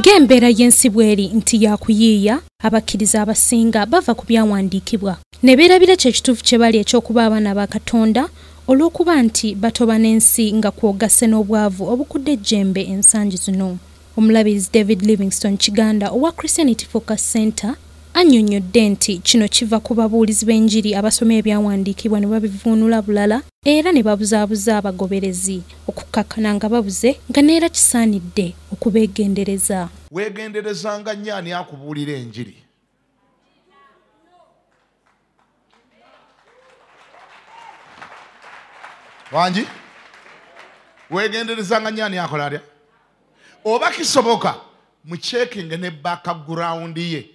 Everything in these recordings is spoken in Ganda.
Ng'embeera y'ensi bw'eri nti yakuyiiya, abakkiriza abasinga bava ku byawandiikibwa ne beerabira kye kituufu kye bali eky'okuba abaana ba Katonda olw'okuba nti batoba n'ensi nga kwogase n'obwavu obukudde ejjembe ensangi zino. Omulabizi David Livingstone Kiganda owa Christianity Focus Center annyonnyodde nti kino kiva ku babuulizi b'enjiri abasoma ebyawandiikibwa ne babivuunula bulala era ne babuzaabuza abagoberezi okukkakkana nga babuze nga neera kisaanidde okubeegendereza. Weegenderezanga nnyo ani akubuulira enjiri. Wangi? Weegenderezanga nnyo ani akola atya? Oba kisoboka mucekinge ne background ye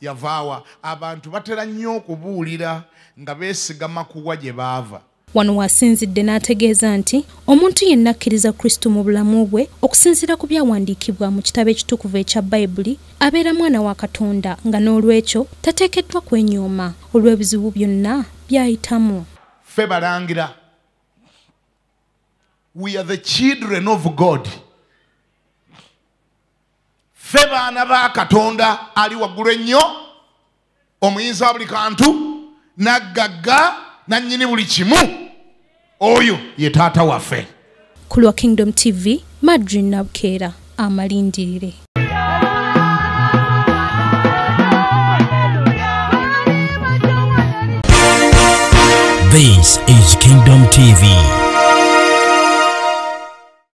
yavaawa. Abantu batera nnyo okubuulira nga beesigama kuwa gye baava. Wano wasinzidde n'ategeeza nti omuntu yenna akkiriza Kristo mu bulamu bwe okusinziira ku byawandiikibwa mu kitabo ekitukuvu ekya Bayibuli abeera mwana wa Katonda nga n'olwekyo tateekeddwa kwenyooma olw'ebizibu byonna by'ayitamu. Ffe balangira. We are the children of God. Ffe baana ba Katonda ali waggulu ennyo, omuyinza wa buli kantu, naggagga nannyini buli kimu. Oyo ye taata waffe. Ku lwa Kingdom TV, Madrid Nabukera amalindirire. This is Kingdom TV.